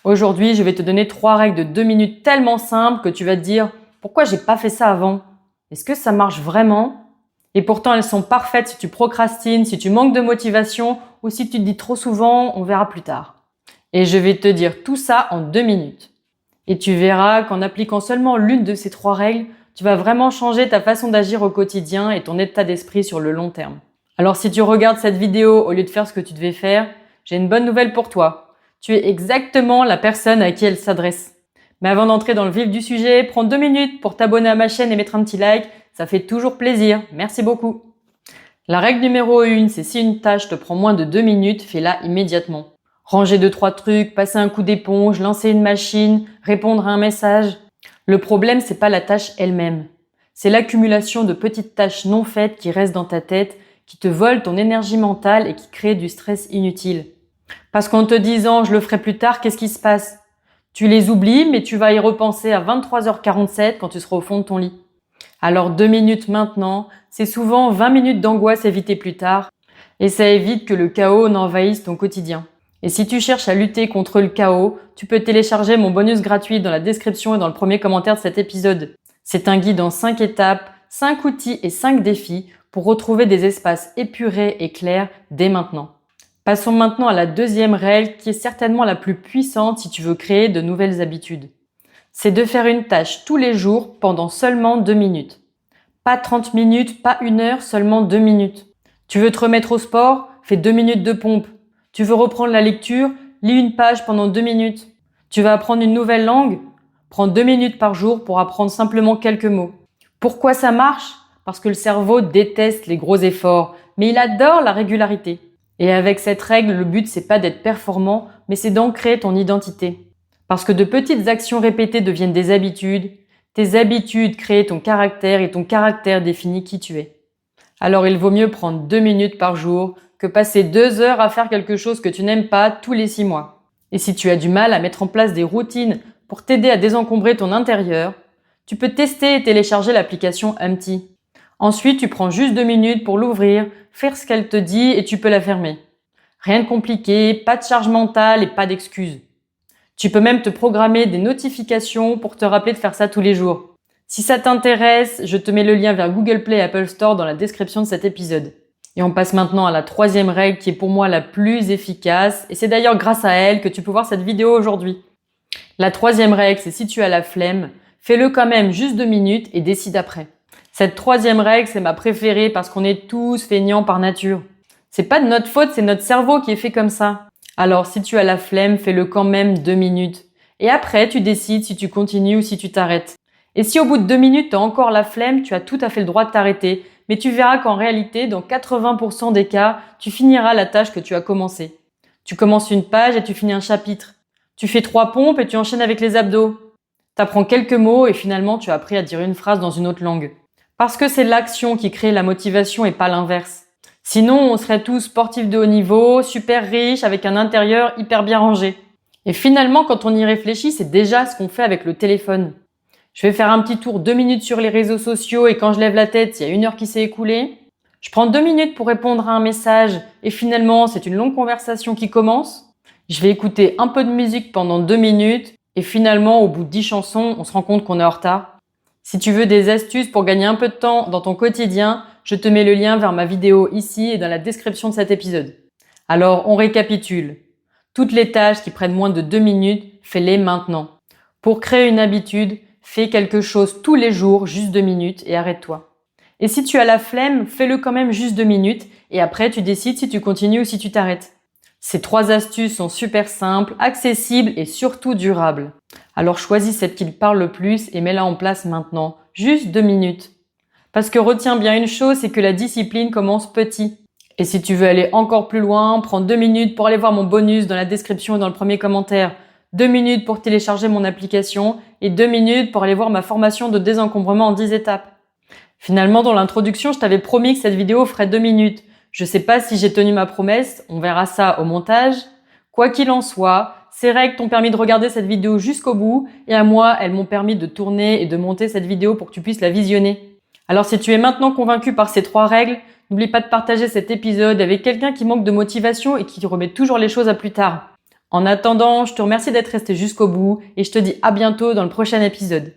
Aujourd'hui, je vais te donner 3 règles de 2 minutes tellement simples que tu vas te dire « Pourquoi j'ai pas fait ça avant? Est-ce que ça marche vraiment ?» Et pourtant, elles sont parfaites si tu procrastines, si tu manques de motivation ou si tu te dis trop souvent « On verra plus tard ». Et je vais te dire tout ça en 2 minutes. Et tu verras qu'en appliquant seulement l'une de ces 3 règles, tu vas vraiment changer ta façon d'agir au quotidien et ton état d'esprit sur le long terme. Alors si tu regardes cette vidéo au lieu de faire ce que tu devais faire, j'ai une bonne nouvelle pour toi. Tu es exactement la personne à qui elle s'adresse. Mais avant d'entrer dans le vif du sujet, prends 2 minutes pour t'abonner à ma chaîne et mettre un petit like. Ça fait toujours plaisir. Merci beaucoup. La règle numéro 1, c'est si une tâche te prend moins de 2 minutes, fais-la immédiatement. Ranger 2-3 trucs, passer un coup d'éponge, lancer une machine, répondre à un message. Le problème, c'est pas la tâche elle-même. C'est l'accumulation de petites tâches non faites qui restent dans ta tête, qui te volent ton énergie mentale et qui créent du stress inutile. Parce qu'en te disant « je le ferai plus tard », qu'est-ce qui se passe? Tu les oublies, mais tu vas y repenser à 23h47 quand tu seras au fond de ton lit. Alors 2 minutes maintenant, c'est souvent 20 minutes d'angoisse évitée plus tard, et ça évite que le chaos n'envahisse ton quotidien. Et si tu cherches à lutter contre le chaos, tu peux télécharger mon bonus gratuit dans la description et dans le premier commentaire de cet épisode. C'est un guide en 5 étapes, 5 outils et 5 défis pour retrouver des espaces épurés et clairs dès maintenant. Passons maintenant à la deuxième règle qui est certainement la plus puissante si tu veux créer de nouvelles habitudes. C'est de faire une tâche tous les jours pendant seulement 2 minutes. Pas 30 minutes, pas 1 heure, seulement 2 minutes. Tu veux te remettre au sport? Fais 2 minutes de pompe. Tu veux reprendre la lecture? Lis une page pendant 2 minutes. Tu vas apprendre une nouvelle langue? Prends 2 minutes par jour pour apprendre simplement quelques mots. Pourquoi ça marche? Parce que le cerveau déteste les gros efforts, mais il adore la régularité. Et avec cette règle, le but c'est pas d'être performant, mais c'est d'ancrer ton identité. Parce que de petites actions répétées deviennent des habitudes, tes habitudes créent ton caractère et ton caractère définit qui tu es. Alors il vaut mieux prendre 2 minutes par jour que passer 2 heures à faire quelque chose que tu n'aimes pas tous les 6 mois. Et si tu as du mal à mettre en place des routines pour t'aider à désencombrer ton intérieur, tu peux tester et télécharger l'application Empty. Ensuite, tu prends juste 2 minutes pour l'ouvrir, faire ce qu'elle te dit et tu peux la fermer. Rien de compliqué, pas de charge mentale et pas d'excuses. Tu peux même te programmer des notifications pour te rappeler de faire ça tous les jours. Si ça t'intéresse, je te mets le lien vers Google Play et Apple Store dans la description de cet épisode. Et on passe maintenant à la 3e règle qui est pour moi la plus efficace et c'est d'ailleurs grâce à elle que tu peux voir cette vidéo aujourd'hui. La 3e règle, c'est si tu as la flemme, fais-le quand même juste 2 minutes et décide après. Cette 3e règle, c'est ma préférée parce qu'on est tous feignants par nature. C'est pas de notre faute, c'est notre cerveau qui est fait comme ça. Alors, si tu as la flemme, fais-le quand même 2 minutes. Et après, tu décides si tu continues ou si tu t'arrêtes. Et si au bout de 2 minutes, tu as encore la flemme, tu as tout à fait le droit de t'arrêter. Mais tu verras qu'en réalité, dans 80% des cas, tu finiras la tâche que tu as commencée. Tu commences une page et tu finis un chapitre. Tu fais 3 pompes et tu enchaînes avec les abdos. T'apprends quelques mots et finalement, tu as appris à dire une phrase dans une autre langue. Parce que c'est l'action qui crée la motivation et pas l'inverse. Sinon, on serait tous sportifs de haut niveau, super riches, avec un intérieur hyper bien rangé. Et finalement, quand on y réfléchit, c'est déjà ce qu'on fait avec le téléphone. Je vais faire un petit tour 2 minutes sur les réseaux sociaux et quand je lève la tête, il y a 1 heure qui s'est écoulée. Je prends 2 minutes pour répondre à un message et finalement, c'est une longue conversation qui commence. Je vais écouter un peu de musique pendant 2 minutes et finalement, au bout de 10 chansons, on se rend compte qu'on est en retard. Si tu veux des astuces pour gagner un peu de temps dans ton quotidien, je te mets le lien vers ma vidéo ici et dans la description de cet épisode. Alors, on récapitule. Toutes les tâches qui prennent moins de 2 minutes, fais-les maintenant. Pour créer une habitude, fais quelque chose tous les jours, juste 2 minutes et arrête-toi. Et si tu as la flemme, fais-le quand même juste 2 minutes et après tu décides si tu continues ou si tu t'arrêtes. Ces 3 astuces sont super simples, accessibles et surtout durables. Alors choisis celle qui te parle le plus et mets-la en place maintenant, juste 2 minutes. Parce que retiens bien une chose, c'est que la discipline commence petit. Et si tu veux aller encore plus loin, prends 2 minutes pour aller voir mon bonus dans la description et dans le premier commentaire. 2 minutes pour télécharger mon application et 2 minutes pour aller voir ma formation de désencombrement en 10 étapes. Finalement, dans l'introduction, je t'avais promis que cette vidéo ferait 2 minutes. Je sais pas si j'ai tenu ma promesse, on verra ça au montage. Quoi qu'il en soit, ces règles t'ont permis de regarder cette vidéo jusqu'au bout et à moi, elles m'ont permis de tourner et de monter cette vidéo pour que tu puisses la visionner. Alors si tu es maintenant convaincu par ces 3 règles, n'oublie pas de partager cet épisode avec quelqu'un qui manque de motivation et qui remet toujours les choses à plus tard. En attendant, je te remercie d'être resté jusqu'au bout et je te dis à bientôt dans le prochain épisode.